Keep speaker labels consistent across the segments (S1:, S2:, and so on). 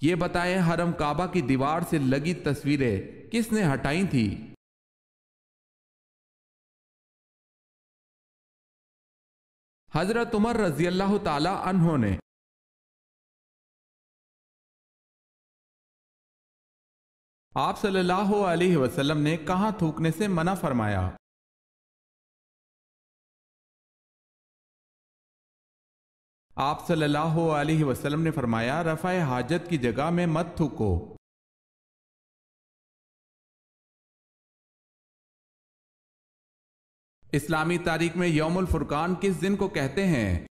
S1: یہ بتائیں حرم کعبہ کی دیوار سے لگی تصویریں کس نے ہٹائی تھی؟ حضرت عمر رضی اللہ تعالی عنہ نے۔ آپ صلی اللہ علیہ وسلم نے کہاں تھوکنے سے منع فرمایا؟ آپ صلی اللہ علیہ وسلم نے فرمایا رفع حاجت کی جگہ میں مت تھوکو۔ اسلامی تاریخ میں یوم الفرقان کس دن کو کہتے ہیں؟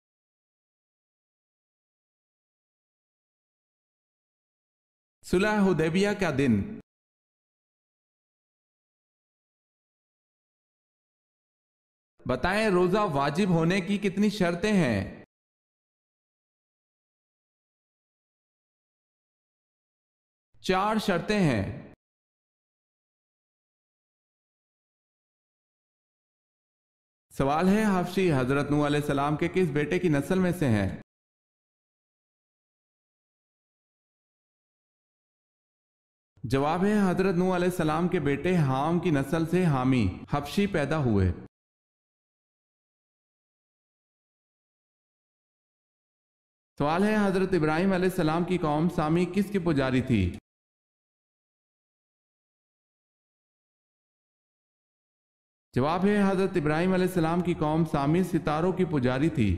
S1: صلح حدیبیہ کا دن۔ بتائیں روزہ واجب ہونے کی کتنی شرطیں ہیں؟ چار شرطیں ہیں۔ سوال ہے حبشی حضرت نوح علیہ السلام کے کس بیٹے کی نسل میں سے ہیں؟ جواب ہے حضرت نوح علیہ السلام کے بیٹے حام کی نسل سے حامی حبشی پیدا ہوئے۔ سوال ہے حضرت ابراہیم علیہ السلام کی قوم سامی کس کی پجاری تھی؟ جواب ہے حضرت ابراہیم علیہ السلام کی قوم سامی ستاروں کی پجاری تھی۔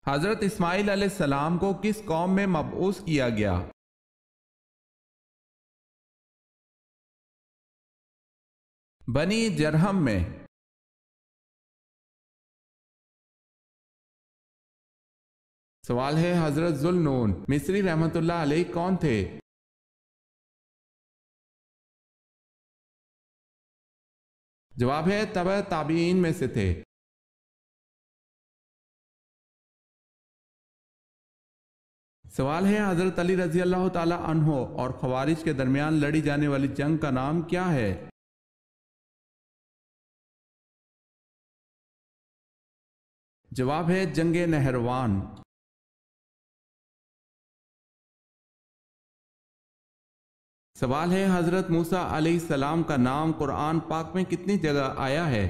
S1: حضرت اسماعیل علیہ السلام کو کس قوم میں مبعوث کیا گیا؟ بنی جرہم میں۔ سوال ہے حضرت ذوالنون مصری رحمت اللہ علیہ کون تھے؟ جواب ہے تبع تابعین میں سے تھے۔ سوال ہے حضرت علی رضی اللہ تعالی عنہ اور خوارج کے درمیان لڑی جانے والی جنگ کا نام کیا ہے؟ جواب ہے جنگ نہروان۔ سوال ہے حضرت موسیٰ علیہ السلام کا نام قرآن پاک میں کتنی جگہ آیا ہے؟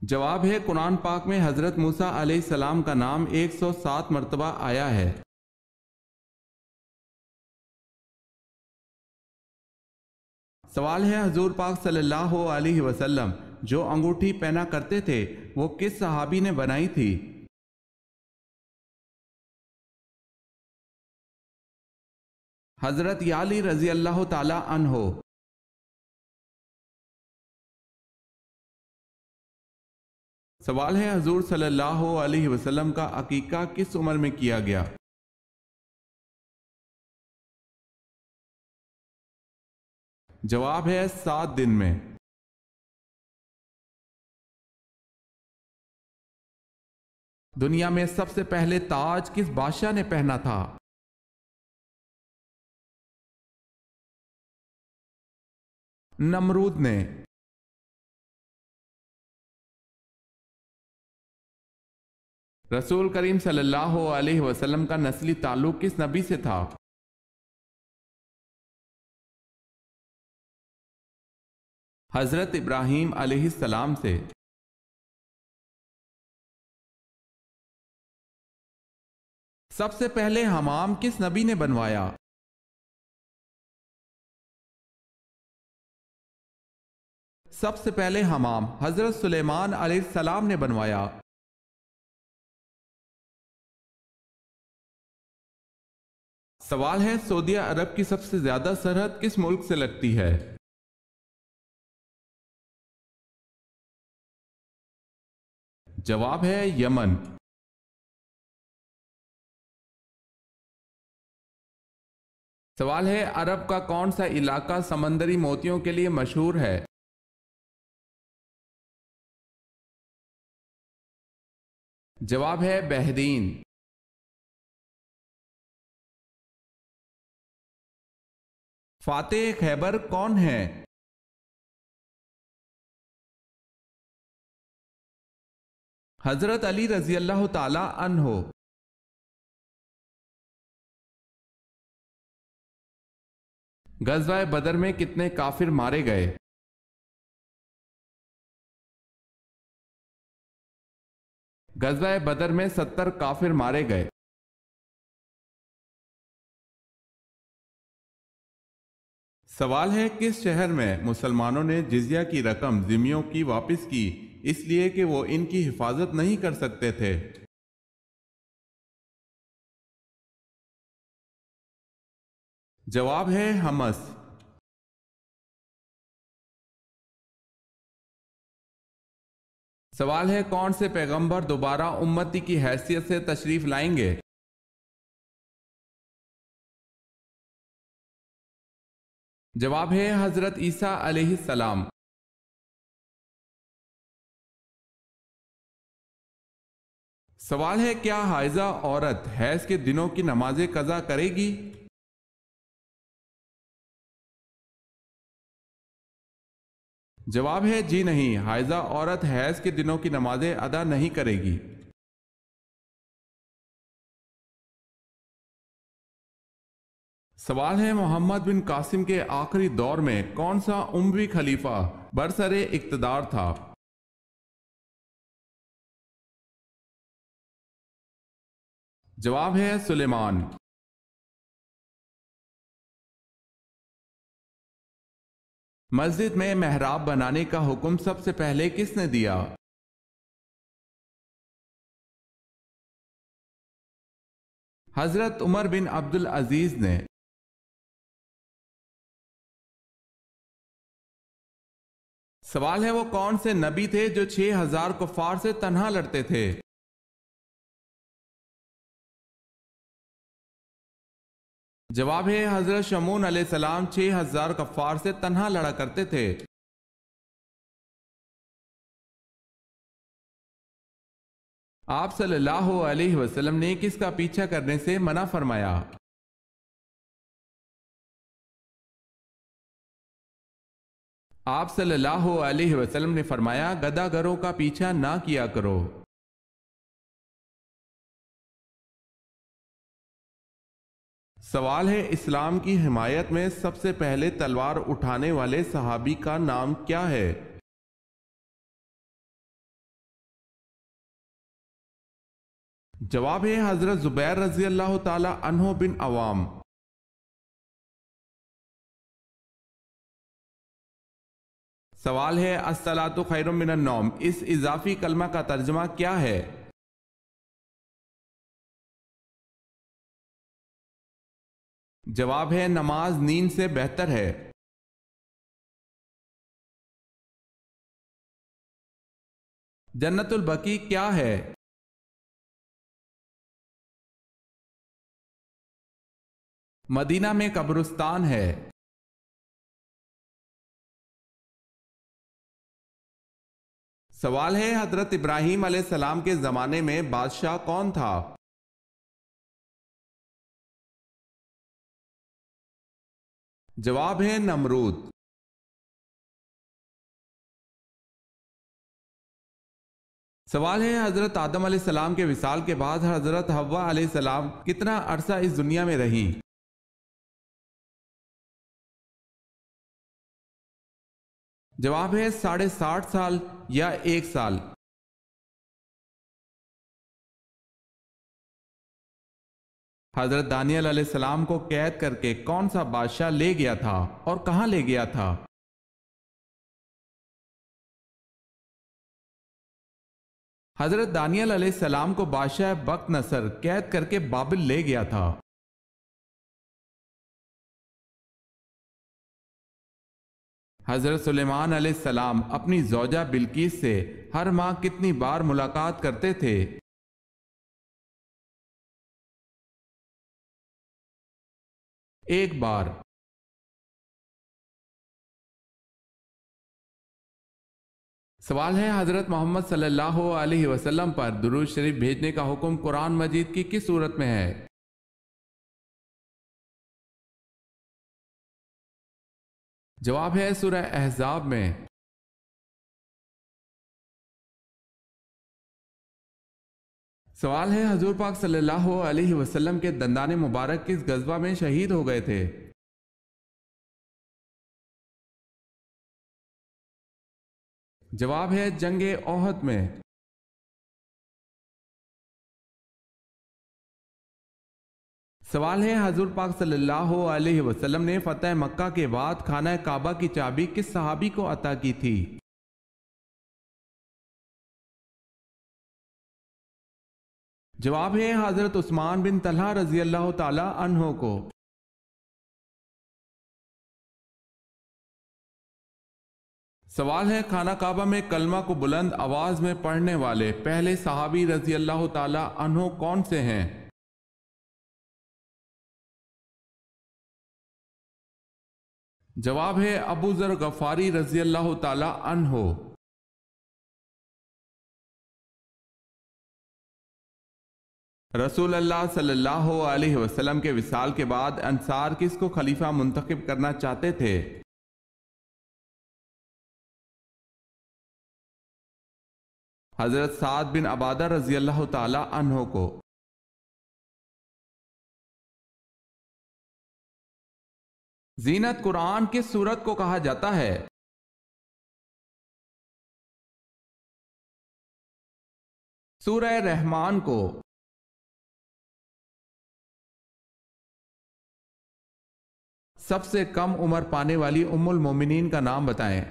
S1: جواب ہے قرآن پاک میں حضرت موسیٰ علیہ السلام کا نام 107 مرتبہ آیا ہے۔ سوال ہے حضور پاک صلی اللہ علیہ وسلم جو انگوٹھی پہنا کرتے تھے وہ کس صحابی نے بنائی تھی؟ حضرت علی رضی اللہ تعالی عنہ۔ سوال ہے حضور صلی اللہ علیہ وسلم کا عقیقہ کس عمر میں کیا گیا؟ جواب ہے 7 دن میں۔ دنیا میں سب سے پہلے تاج کس بادشاہ نے پہنا تھا؟ نمرود نے۔ رسول کریم صلی اللہ علیہ وسلم کا نسلی تعلق کس نبی سے تھا؟ حضرت ابراہیم علیہ السلام سے۔ سب سے پہلے حمام کس نبی نے بنوایا؟ سب سے پہلے حمام حضرت سلیمان علیہ السلام نے بنوایا۔ سوال ہے سعودی عرب کی سب سے زیادہ سرحد کس ملک سے لگتی ہے؟ جواب ہے یمن۔ سوال ہے عرب کا کون سا علاقہ سمندری موتیوں کے لیے مشہور ہے؟ جواب ہے بحرین۔ فاتح خیبر کون ہے؟ حضرت علی رضی اللہ تعالی عنہ غزوہ بدر میں کتنے کافر مارے گئے؟ غزوہ بدر میں 70 کافر مارے گئے۔ سوال ہے کس شہر میں مسلمانوں نے جزیہ کی رقم ذمیوں کی واپس کی اس لیے کہ وہ ان کی حفاظت نہیں کر سکتے تھے؟ جواب ہے حمص۔ سوال ہے کون سے پیغمبر دوبارہ امتی کی حیثیت سے تشریف لائیں گے؟ جواب ہے حضرت عیسیٰ علیہ السلام۔ سوال ہے کیا حائضہ عورت حیض کے دنوں کی نمازیں قضا کرے گی؟ جواب ہے جی نہیں، حائضہ عورت حیض کے دنوں کی نمازیں ادا نہیں کرے گی۔ سوال ہے محمد بن قاسم کے آخری دور میں کون سا اموی خلیفہ برسر اقتدار تھا؟ جواب ہے سلیمان۔ مسجد میں محراب بنانے کا حکم سب سے پہلے کس نے دیا؟ حضرت عمر بن عبد العزیز نے۔ سوال ہے وہ کون سے نبی تھے جو 6000 کفار سے تنہا لڑتے تھے؟ جواب ہے حضرت شمعون علیہ السلام 6000 کفار سے تنہا لڑا کرتے تھے۔ آپ صلی اللہ علیہ وسلم نے کس کا پیچھا کرنے سے منع فرمایا؟ آپ صلی اللہ علیہ وسلم نے فرمایا گدھا گروں کا پیچھا نہ کیا کرو۔ سوال ہے اسلام کی حمایت میں سب سے پہلے تلوار اٹھانے والے صحابی کا نام کیا ہے؟ جواب ہے حضرت زبیر رضی اللہ تعالی عنہ بن عوام۔ سوال ہے الصلاۃ خیر من النوم اس اضافی کلمہ کا ترجمہ کیا ہے؟ جواب ہے نماز نیند سے بہتر ہے۔ جنت البقیع کیا ہے؟ مدینہ میں قبرستان ہے۔ سوال ہے حضرت ابراہیم علیہ السلام کے زمانے میں بادشاہ کون تھا؟ جواب ہے نمرود۔ سوال ہے حضرت آدم علیہ السلام کے وصال کے بعد حضرت حوا علیہ السلام کتنا عرصہ اس دنیا میں رہیں؟ جواب ہے 60.5 سال یا 1 سال۔ حضرت دانیال علیہ السلام کو قید کر کے کون سا بادشاہ لے گیا تھا اور کہاں لے گیا تھا؟ حضرت دانیال علیہ السلام کو بادشاہ بخت نصر قید کر کے بابل لے گیا تھا۔ حضرت سلیمان علیہ السلام اپنی زوجہ بلقیس سے ہر ماہ کتنی بار ملاقات کرتے تھے؟ ایک بار۔ سوال ہے حضرت محمد صلی اللہ علیہ وسلم پر درود شریف بھیجنے کا حکم قرآن مجید کی کس صورت میں ہے؟ جواب ہے سورہ احزاب میں۔ سوال ہے حضور پاک صلی اللہ علیہ وسلم کے دندان مبارک کس غزوہ میں شہید ہو گئے تھے؟ جواب ہے جنگ احد میں۔ سوال ہے حضور پاک صلی اللہ علیہ وسلم نے فتح مکہ کے بعد خانہ کعبہ کی چابی کس صحابی کو عطا کی تھی؟ جواب ہے حضرت عثمان بن طلحہ رضی اللہ تعالی عنہ کو۔ سوال ہے خانہ کعبہ میں کلمہ کو بلند آواز میں پڑھنے والے پہلے صحابی رضی اللہ تعالی عنہ کون سے ہیں؟ جواب ہے ابو ذر غفاری رضی اللہ تعالی عنہ۔ رسول اللہ صلی اللہ علیہ وسلم کے وصال کے بعد انصار کس کو خلیفہ منتخب کرنا چاہتے تھے؟ حضرت سعد بن عبادہ رضی اللہ تعالی عنہ کو۔ زینت قرآن کس سورت کو کہا جاتا ہے؟ سورہ رحمان کو۔ سب سے کم عمر پانے والی ام المومنین کا نام بتائیں۔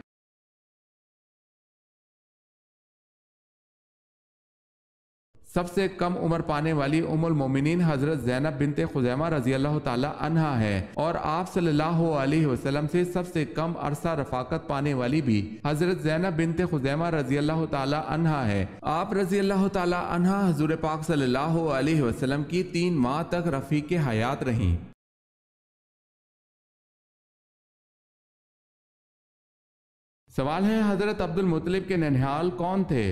S1: سب سے کم عمر پانے والی ام المومنین حضرت زینب بنت خزیمہ رضی اللہ تعالی عنہا ہے، اور آپ صلی اللہ علیہ وسلم سے سب سے کم عرصہ رفاقت پانے والی بھی حضرت زینب بنت خزیمہ رضی اللہ تعالی عنہا ہے۔ آپ رضی اللہ تعالی عنہا حضور پاک صلی اللہ علیہ وسلم کی 3 ماہ تک رفیق حیات رہیں۔ سوال ہے حضرت عبد المطلب کے ننہال کون تھے؟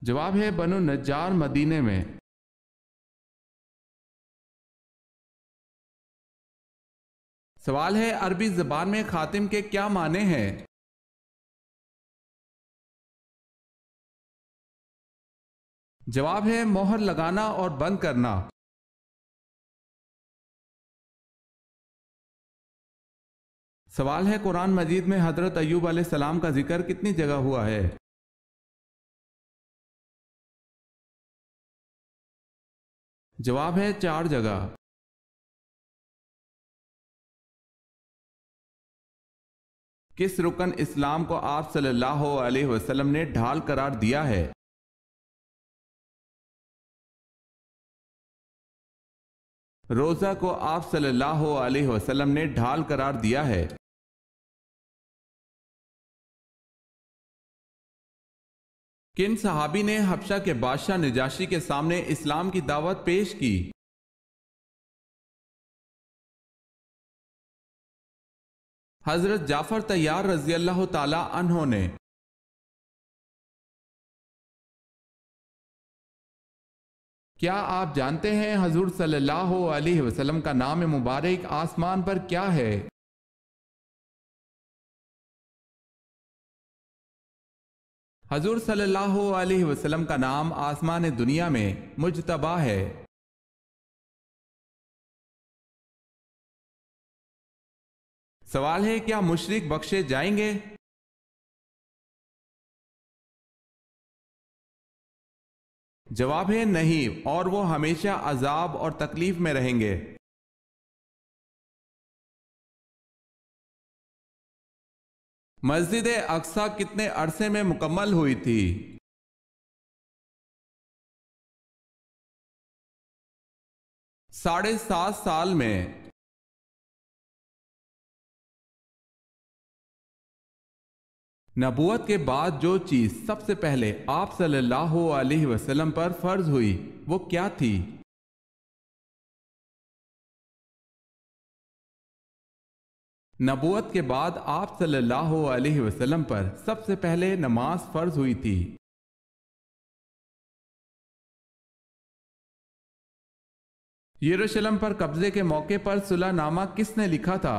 S1: جواب ہے بنو نجار مدینے میں۔ سوال ہے عربی زبان میں خاتم کے کیا معنی ہیں؟ جواب ہے مہر لگانا اور بند کرنا۔ سوال ہے قرآن مجید میں حضرت ایوب علیہ السلام کا ذکر کتنی جگہ ہوا ہے؟ جواب ہے 4 جگہ۔ کس رکن اسلام کو آپ صلی اللہ علیہ وسلم نے ڈھال قرار دیا ہے؟ روزہ کو آپ صلی اللہ علیہ وسلم نے ڈھال قرار دیا ہے۔ کن صحابی نے حبشہ کے بادشاہ نجاشی کے سامنے اسلام کی دعوت پیش کی؟ حضرت جعفر طیار رضی اللہ تعالی عنہ نے۔ کیا آپ جانتے ہیں حضور صلی اللہ علیہ وسلم کا نام مبارک آسمان پر کیا ہے؟ حضور صلی اللہ علیہ وسلم کا نام آسمان دنیا میں مجتبی ہے۔ سوال ہے کیا مشرک بخشے جائیں گے؟ جواب ہے نہیں، اور وہ ہمیشہ عذاب اور تکلیف میں رہیں گے۔ مسجد اقصی کتنے عرصے میں مکمل ہوئی تھی؟ 7.5 سال میں۔ نبوت کے بعد جو چیز سب سے پہلے آپ صلی اللہ علیہ وسلم پر فرض ہوئی وہ کیا تھی؟ نبوت کے بعد آپ صلی اللہ علیہ وسلم پر سب سے پہلے نماز فرض ہوئی تھی۔ یروشلم پر قبضے کے موقع پر صلح نامہ کس نے لکھا تھا؟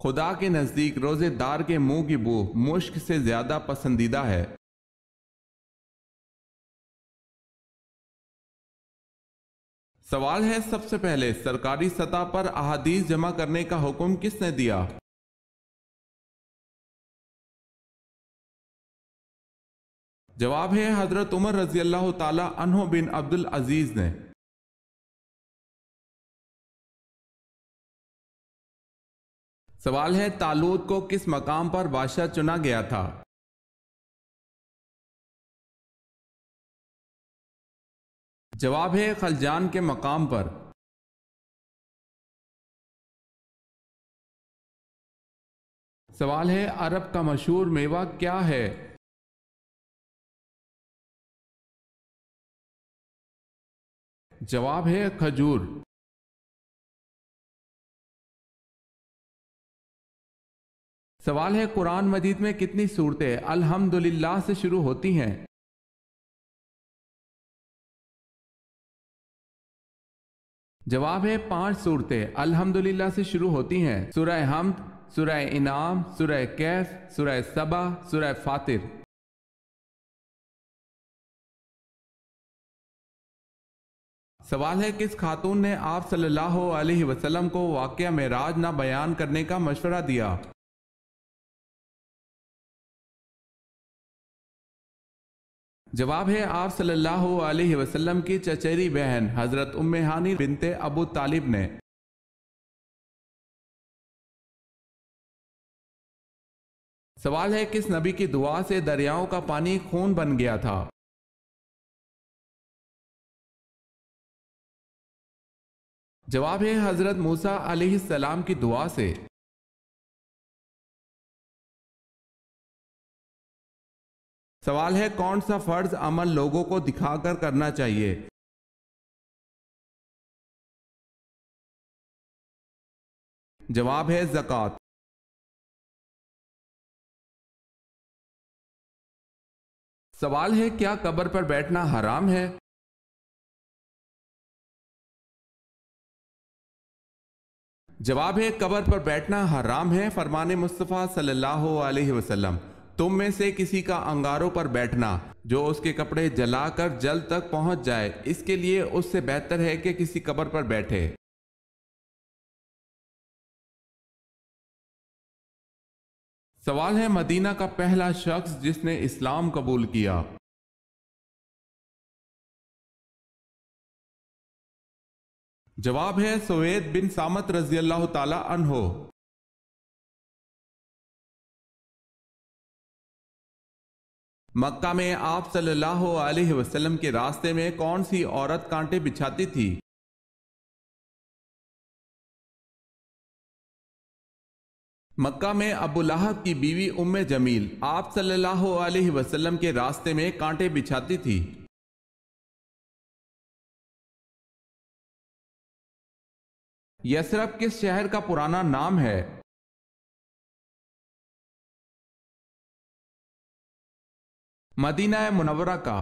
S1: خدا کے نزدیک روزے دار کے منہ کی بو مشک سے زیادہ پسندیدہ ہے۔ سوال ہے، سب سے پہلے سرکاری سطح پر احادیث جمع کرنے کا حکم کس نے دیا؟ جواب ہے حضرت عمر رضی اللہ تعالی عنہ بن عبد العزیز نے۔ سوال ہے، طالوت کو کس مقام پر بادشاہ چنا گیا تھا؟ جواب ہے خلجان کے مقام پر۔ سوال ہے، عرب کا مشہور میوہ کیا ہے؟ جواب ہے کھجور۔ سوال ہے، قرآن مجید میں کتنی سورتیں الحمدللہ سے شروع ہوتی ہیں؟ جواب ہے 5 سورتیں الحمدللہ سے شروع ہوتی ہیں، سورہ حمد، سورہ انعام، سورہ کہف، سورہ سبا، سورہ فاطر۔ سوال ہے، کس خاتون نے آپ صلی اللہ علیہ وسلم کو واقعہ معراج نہ بیان کرنے کا مشورہ دیا؟ جواب ہے آپ صلی اللہ علیہ وسلم کی چچیری بہن حضرت ام ہانی بنت ابو طالب نے۔ سوال ہے، کس نبی کی دعا سے دریاؤں کا پانی خون بن گیا تھا؟ جواب ہے حضرت موسیٰ علیہ السلام کی دعا سے۔ سوال ہے، کون سا فرض عمل لوگوں کو دکھا کر کرنا چاہیے؟ جواب ہے زکوٰۃ۔ سوال ہے، کیا قبر پر بیٹھنا حرام ہے؟ جواب ہے قبر پر بیٹھنا حرام ہے، فرمان مصطفیٰ صلی اللہ علیہ وسلم۔ تم میں سے کسی کا انگاروں پر بیٹھنا جو اس کے کپڑے جلا کر جل تک پہنچ جائے، اس کے لیے اس سے بہتر ہے کہ کسی قبر پر بیٹھے۔ سوال ہے، مدینہ کا پہلا شخص جس نے اسلام قبول کیا؟ جواب ہے سوید بن سامت رضی اللہ تعالی عنہ۔ مکہ میں آپ صلی اللہ علیہ وسلم کے راستے میں کون سی عورت کانٹے بچھاتی تھی؟ مکہ میں ابو لہب کی بیوی ام جمیل آپ صلی اللہ علیہ وسلم کے راستے میں کانٹے بچھاتی تھی۔ یثرب کس شہر کا پرانا نام ہے؟ مدینہ منورہ کا۔